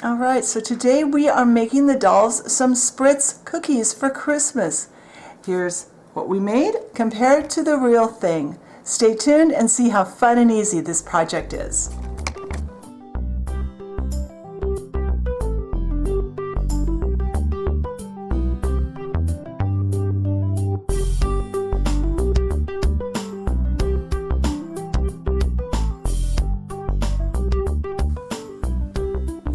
All right, so today we are making the dolls some spritz cookies for Christmas. Here's what we made compared to the real thing. Stay tuned and see how fun and easy this project is.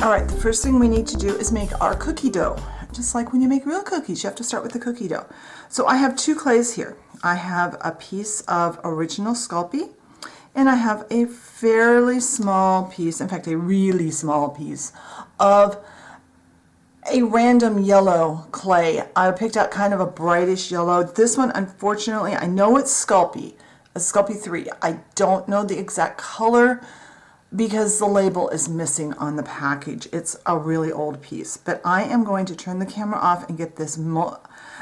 All right, the first thing we need to do is make our cookie dough. Just like when you make real cookies, you have to start with the cookie dough. So I have two clays here. I have a piece of original Sculpey, and I have a fairly small piece, in fact a really small piece, of a random yellow clay. I picked out kind of a brightish yellow. This one, unfortunately, I know it's Sculpey, a Sculpey 3. I don't know the exact color, because the label is missing on the package. It's a really old piece. But I am going to turn the camera off and get this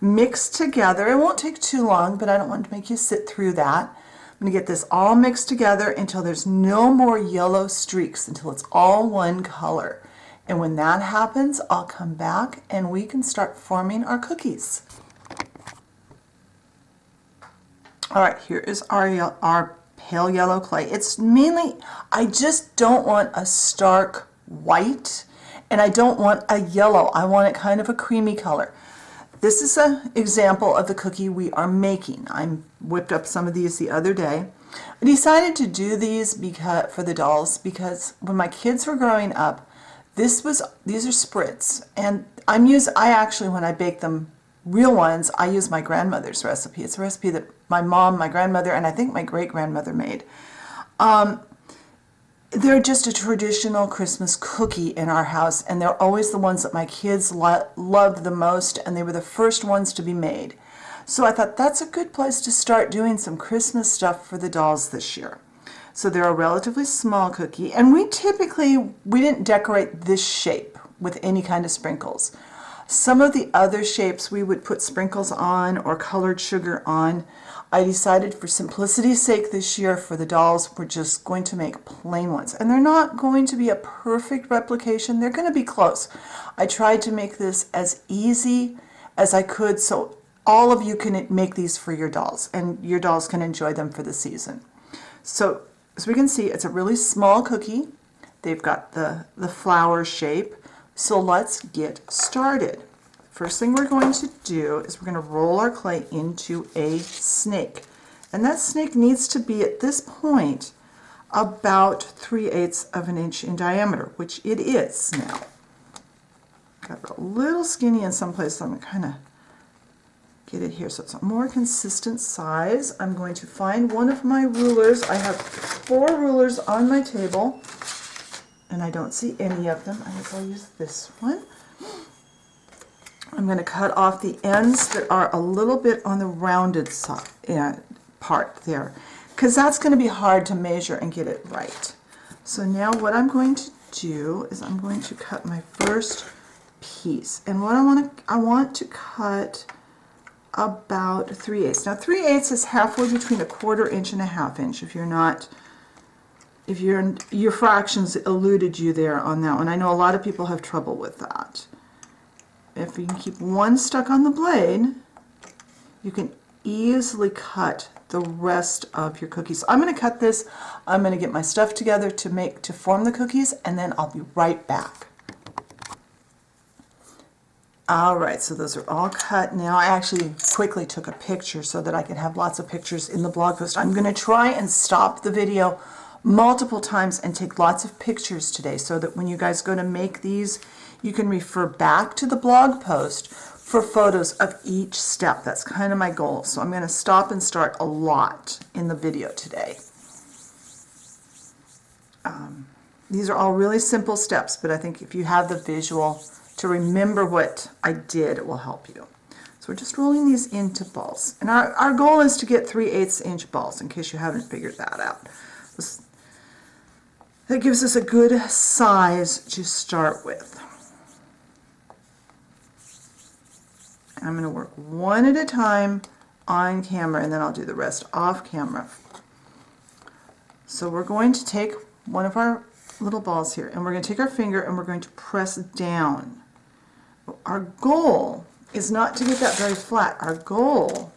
mixed together. It won't take too long, but I don't want to make you sit through that. I'm going to get this all mixed together until there's no more yellow streaks, until it's all one color. And when that happens, I'll come back and we can start forming our cookies. All right, here is our pale yellow clay. It's mainly, I just don't want a stark white, and I don't want a yellow. I want it kind of a creamy color. This is an example of the cookie we are making. I whipped up some of these the other day. I decided to do these for the dolls because when my kids were growing up, these are spritz, and I actually, when I bake them, real ones, I use my grandmother's recipe. It's a recipe that my mom, my grandmother, and I think my great-grandmother made. They're just a traditional Christmas cookie in our house, and they're always the ones that my kids loved the most, and they were the first ones to be made. So I thought that's a good place to start doing some Christmas stuff for the dolls this year. So they're a relatively small cookie, and we didn't decorate this shape with any kind of sprinkles. Some of the other shapes we would put sprinkles on or colored sugar on. I decided for simplicity's sake this year for the dolls, we're just going to make plain ones. And they're not going to be a perfect replication. They're going to be close. I tried to make this as easy as I could so all of you can make these for your dolls and your dolls can enjoy them for the season. So as we can see, it's a really small cookie. They've got the flower shape. So let's get started. First thing we're going to do is we're going to roll our clay into a snake. And that snake needs to be at this point about 3/8 of an inch in diameter, which it is now. Got it a little skinny in some places, so I'm going to kind of get it here so it's a more consistent size. I'm going to find one of my rulers. I have 4 rulers on my table, and I don't see any of them. I guess I'll use this one. I'm going to cut off the ends that are a little bit on the rounded side, part there, because that's going to be hard to measure and get it right. So now what I'm going to do is I'm going to cut my first piece, and what I want to cut about 3/8. Now 3/8 is halfway between a 1/4 inch and a 1/2 inch. If your fractions eluded you there on that one. I know a lot of people have trouble with that. If you can keep one stuck on the blade, you can easily cut the rest of your cookies. So I'm going to cut this. I'm going to get my stuff together to form the cookies, and then I'll be right back. All right, so those are all cut now. I actually quickly took a picture so that I could have lots of pictures in the blog post. I'm going to try and stop the video multiple times and take lots of pictures today so that when you guys go to make these, you can refer back to the blog post for photos of each step. That's kind of my goal. So I'm going to stop and start a lot in the video today. These are all really simple steps, but I think if you have the visual to remember what I did, it will help you. So we're just rolling these into balls. And our goal is to get 3/8 inch balls, in case you haven't figured that out. That gives us a good size to start with. I'm going to work one at a time on camera, and then I'll do the rest off camera. So we're going to take one of our little balls here, and we're going to take our finger and we're going to press down. Our goal is not to get that very flat. Our goal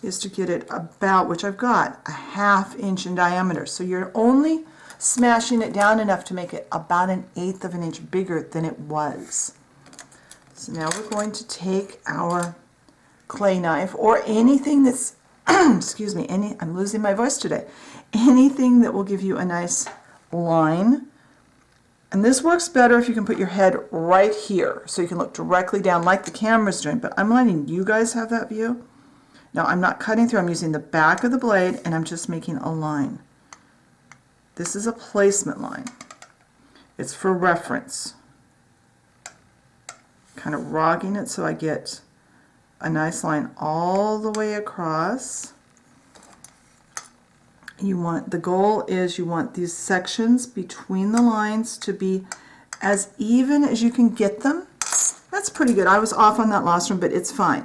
is to get it about, which I've got, a 1/2 inch in diameter. So you're only smashing it down enough to make it about 1/8 of an inch bigger than it was. So now we're going to take our clay knife or anything that's, excuse me, I'm losing my voice today, anything that will give you a nice line. And this works better if you can put your head right here so you can look directly down like the camera's doing, but I'm letting you guys have that view. Now I'm not cutting through, I'm using the back of the blade and I'm just making a line. This is a placement line. It's for reference. Kind of rocking it so I get a nice line all the way across. The goal is you want these sections between the lines to be as even as you can get them. That's pretty good. I was off on that last one, but it's fine.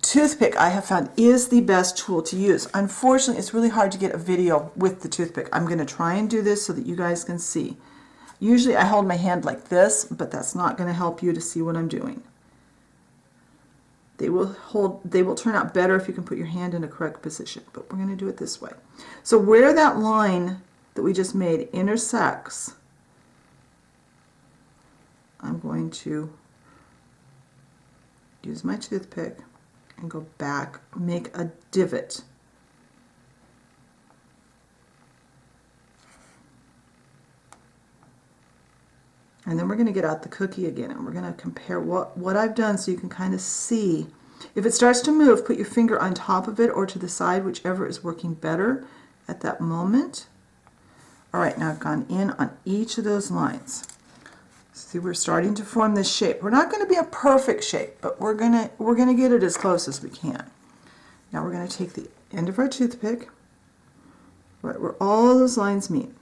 Toothpick, I have found, is the best tool to use. Unfortunately, it's really hard to get a video with the toothpick. I'm going to try and do this so that you guys can see. Usually I hold my hand like this, but that's not going to help you to see what I'm doing. They will turn out better if you can put your hand in a correct position, but we're going to do it this way. So where that line that we just made intersects, I'm going to use my toothpick and go back, make a divot. And then we're going to get out the cookie again, and we're going to compare what I've done so you can kind of see. If it starts to move, put your finger on top of it or to the side, whichever is working better at that moment. All right, now I've gone in on each of those lines. See, we're starting to form this shape. We're not going to be a perfect shape, but we're going to get it as close as we can. Now we're going to take the end of our toothpick, right where all those lines meet.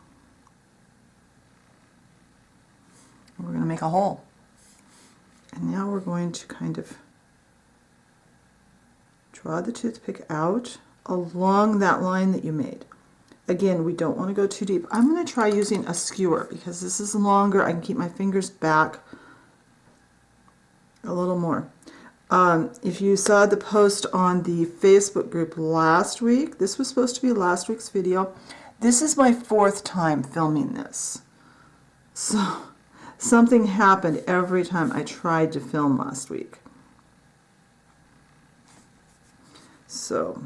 We're going to make a hole. And now we're going to kind of draw the toothpick out along that line that you made. Again, we don't want to go too deep. I'm going to try using a skewer because this is longer. I can keep my fingers back a little more. If you saw the post on the Facebook group last week, this was supposed to be last week's video. This is my 4th time filming this. So something happened every time I tried to film last week. So,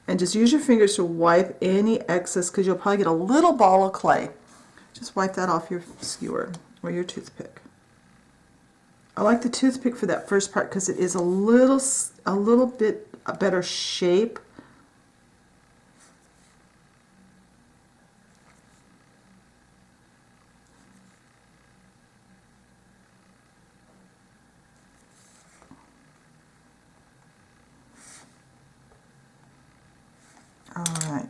and just use your fingers to wipe any excess because you'll probably get a little ball of clay. Just wipe that off your skewer or your toothpick. I like the toothpick for that first part because it is a little bit a better shape. All right,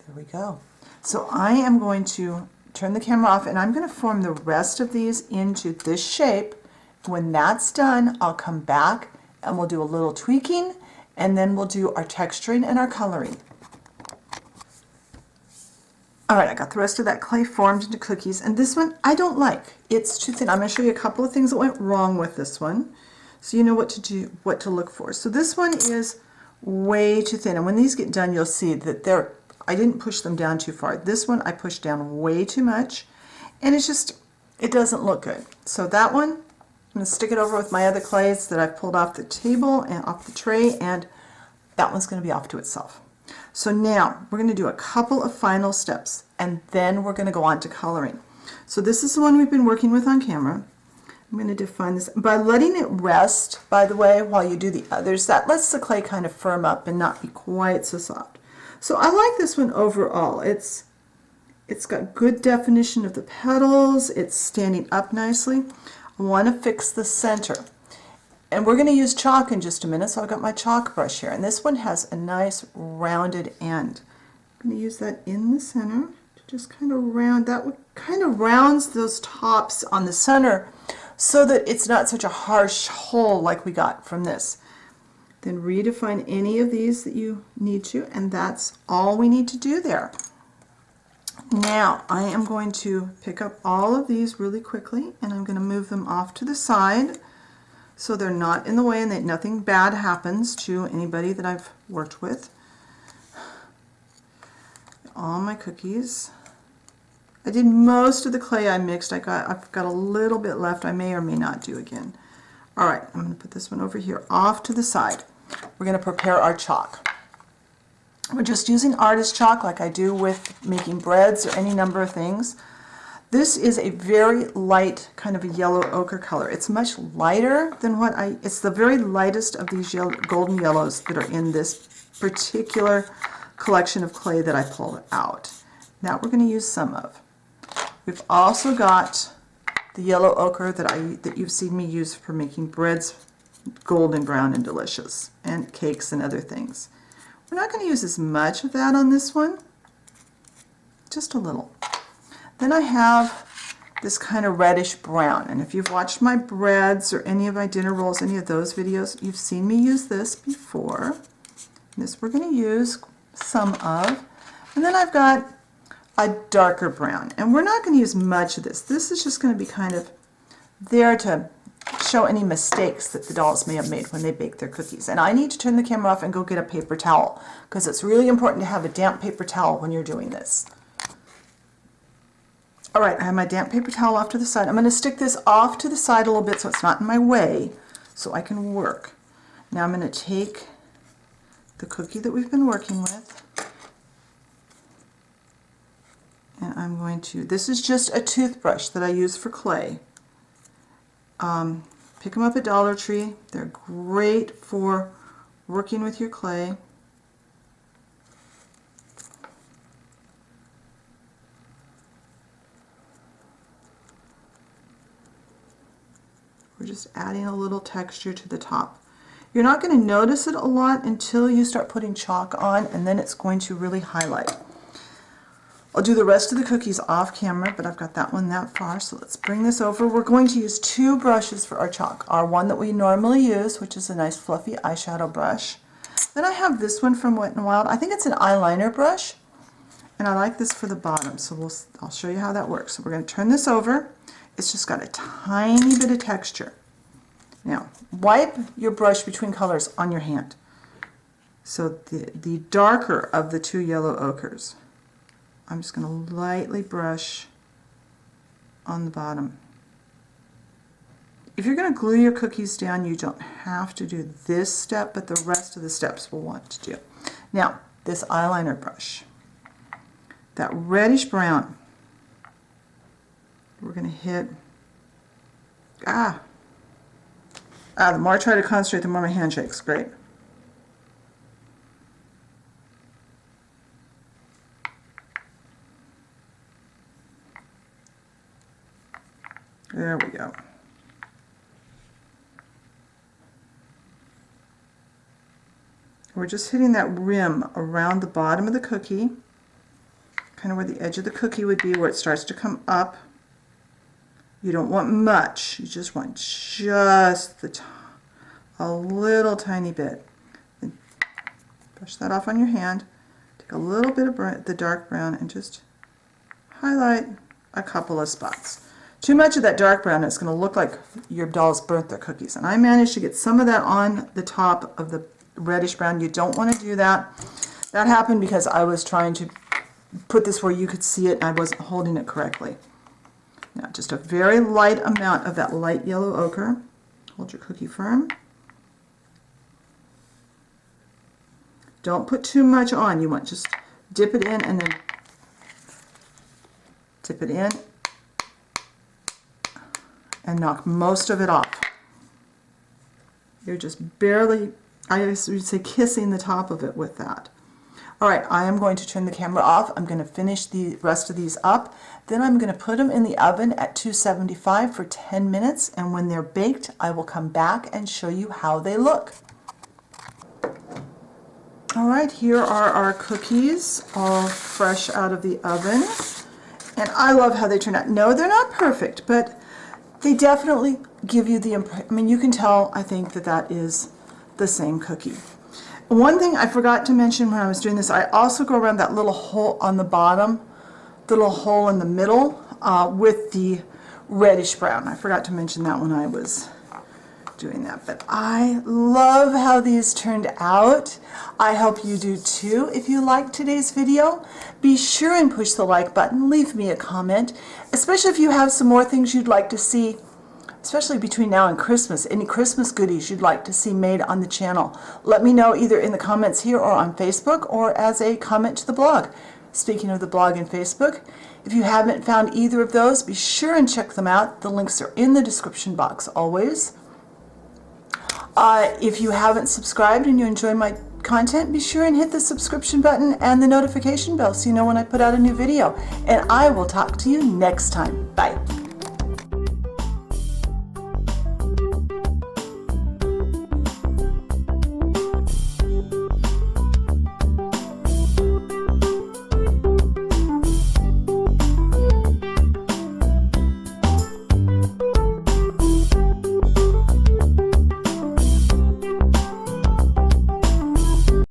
there we go. So I am going to turn the camera off and I'm going to form the rest of these into this shape. When that's done, I'll come back and we'll do a little tweaking and then we'll do our texturing and our coloring. All right, I got the rest of that clay formed into cookies, and this one I don't like. It's too thin. I'm going to show you a couple of things that went wrong with this one so you know what to do, what to look for. So this one is way too thin, and when these get done you'll see that I didn't push them down too far. This one I pushed down way too much and it doesn't look good. So that one, I'm going to stick it over with my other clays that I've pulled off the table and off the tray, and that one's going to be off to itself. So now we're going to do a couple of final steps and then we're going to go on to coloring. So this is the one we've been working with on camera. I'm going to define this by letting it rest, by the way, while you do the others. That lets the clay kind of firm up and not be quite so soft. So I like this one overall. It's got good definition of the petals. It's standing up nicely. I want to fix the center. And we're going to use chalk in just a minute, so I've got my chalk brush here. And this one has a nice rounded end. I'm going to use that in the center to just kind of round. That kind of rounds those tops on the center so that it's not such a harsh hole like we got from this. then redefine any of these that you need to, and that's all we need to do there. Now I am going to pick up all of these really quickly, and I'm going to move them off to the side so they're not in the way and that nothing bad happens to anybody that I've worked with. All my cookies. I did most of the clay I mixed. I've got a little bit left I may or may not do again. All right, I'm going to put this one over here off to the side. We're going to prepare our chalk. We're just using artist chalk like I do with making breads or any number of things. This is a very light kind of a yellow ochre color. It's much lighter than it's the very lightest of these golden yellows that are in this particular collection of clay that I pulled out. That we're going to use some of. We've also got the yellow ochre that you've seen me use for making breads golden brown and delicious, and cakes and other things. We're not going to use as much of that on this one, just a little. Then I have this kind of reddish brown, and if you've watched my breads or any of my dinner rolls, any of those videos, you've seen me use this before. This we're going to use some of. And then I've got a darker brown, and we're not going to use much of this. This is just going to be kind of there to show any mistakes that the dolls may have made when they bake their cookies. And I need to turn the camera off and go get a paper towel, because it's really important to have a damp paper towel when you're doing this. All right, I have my damp paper towel off to the side. I'm going to stick this off to the side a little bit so it's not in my way, so I can work. Now I'm going to take the cookie that we've been working with, and I'm going to, this is just a toothbrush that I use for clay. Pick them up at Dollar Tree. They're great for working with your clay. We're just adding a little texture to the top. You're not going to notice it a lot until you start putting chalk on, and then it's going to really highlight. I'll do the rest of the cookies off camera, but I've got that one that far, so let's bring this over. We're going to use two brushes for our chalk. Our one that we normally use, which is a nice fluffy eyeshadow brush. Then I have this one from Wet n Wild. I think it's an eyeliner brush, and I like this for the bottom, so I'll show you how that works. So we're going to turn this over. It's just got a tiny bit of texture. Now, wipe your brush between colors on your hand. So the darker of the two yellow ochres. I'm just going to lightly brush on the bottom. If you're going to glue your cookies down, you don't have to do this step, but the rest of the steps we'll want to do. Now, this eyeliner brush, that reddish brown, we're going to hit, the more I try to concentrate, the more my hand shakes. Great. There we go. We're just hitting that rim around the bottom of the cookie, kind of where the edge of the cookie would be, where it starts to come up. You don't want much. You just want just a little tiny bit. And brush that off on your hand. Take a little bit of the dark brown and just highlight a couple of spots. Too much of that dark brown, it's going to look like your dolls burnt their cookies. And I managed to get some of that on the top of the reddish brown. You don't want to do that. That happened because I was trying to put this where you could see it and I wasn't holding it correctly. Now, just a very light amount of that light yellow ochre. Hold your cookie firm. Don't put too much on. You want just dip it in and then dip it in and knock most of it off. You're just barely, I would say, kissing the top of it with that. All right, I am going to turn the camera off. I'm going to finish the rest of these up. Then I'm going to put them in the oven at 275 for 10 minutes, and when they're baked, I will come back and show you how they look. All right, here are our cookies, all fresh out of the oven. And I love how they turn out. No, they're not perfect, but they definitely give you the impression. I mean, you can tell, I think, that that is the same cookie. One thing I forgot to mention when I was doing this, I also go around that little hole on the bottom, the little hole in the middle with the reddish brown. I forgot to mention that when I was doing that, but I love how these turned out. I hope you do too. If you liked today's video, be sure and push the like button, leave me a comment, especially if you have some more things you'd like to see, especially between now and Christmas, any Christmas goodies you'd like to see made on the channel. Let me know either in the comments here or on Facebook or as a comment to the blog. Speaking of the blog and Facebook, if you haven't found either of those, be sure and check them out. The links are in the description box always. If you haven't subscribed and you enjoy my content, be sure and hit the subscription button and the notification bell so you know when I put out a new video. And I will talk to you next time. Bye.